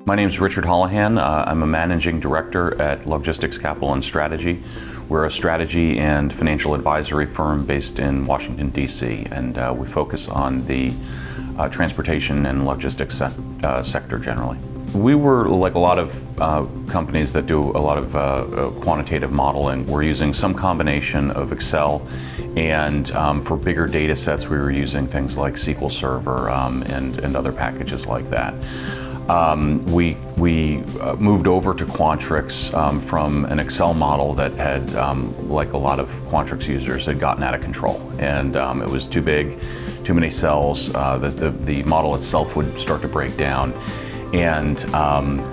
My name is Richard Holohan. I'm a managing director at Logistics Capital and Strategy. We're a strategy and financial advisory firm based in Washington, D.C., and we focus on the transportation and logistics sector generally. We were, like a lot of companies that do a lot of quantitative modeling, we're using some combination of Excel, and for bigger data sets we were using things like SQL Server and other packages like that. We moved over to Quantrix from an Excel model that had, like a lot of Quantrix users, had gotten out of control, and it was too big, too many cells. The model itself would start to break down, and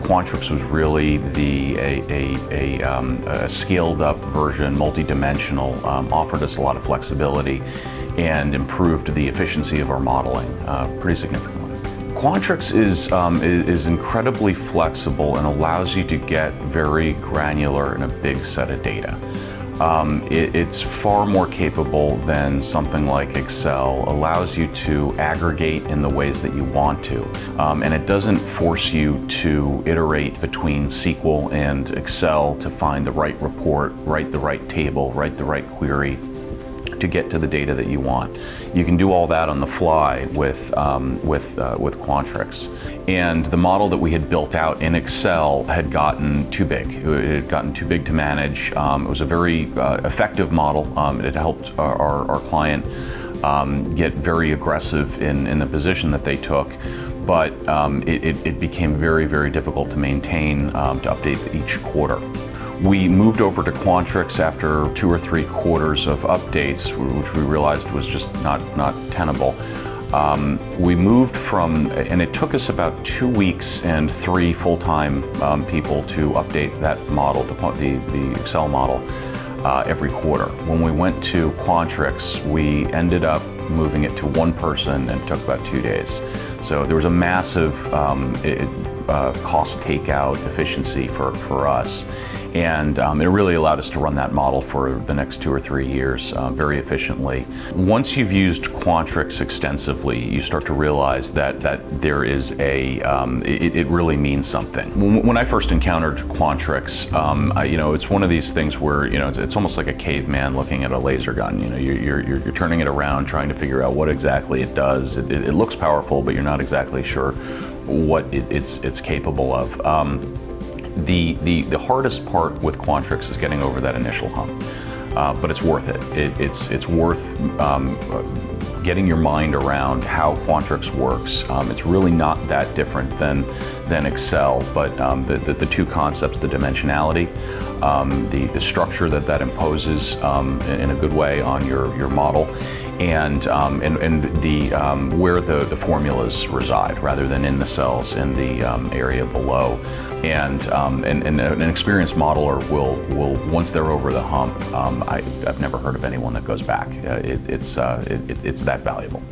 Quantrix was really a scaled up version, multidimensional, offered us a lot of flexibility and improved the efficiency of our modeling pretty significantly. Quantrix is incredibly flexible and allows you to get very granular in a big set of data. It's far more capable than something like Excel, allows you to aggregate in the ways that you want to, and it doesn't force you to iterate between SQL and Excel to find the right report, write the right table, write the right query to get to the data that you want. You can do all that on the fly with Quantrix. And the model that we had built out in Excel had gotten too big. It had gotten too big to manage. It was a very effective model. It helped our client get very aggressive in the position that they took. But it became very, very difficult to maintain, to update each quarter. We moved over to Quantrix after 2 or 3 quarters of updates, which we realized was just not tenable. We moved from, and it took us about 2 weeks and 3 full-time people to update that model, the Excel model, every quarter. When we went to Quantrix, we ended up moving it to 1 person, and it took about 2 days. So there was a massive cost takeout efficiency for us. And it really allowed us to run that model for the next 2 or 3 years very efficiently. Once you've used Quantrix extensively, you start to realize that there is it really means something. When I first encountered Quantrix, it's one of these things where it's almost like a caveman looking at a laser gun. You're turning it around, trying to figure out what exactly it does. It looks powerful, but you're not exactly sure what it's capable of. The hardest part with Quantrix is getting over that initial hump, but it's worth it. It's worth getting your mind around how Quantrix works. It's really not that different than Excel, but the 2 concepts, the dimensionality, the structure that imposes in a good way on your model, and where the formulas reside rather than in the cells in the area below. And an experienced modeler will once they're over the hump, I've never heard of anyone that goes back. It's that valuable.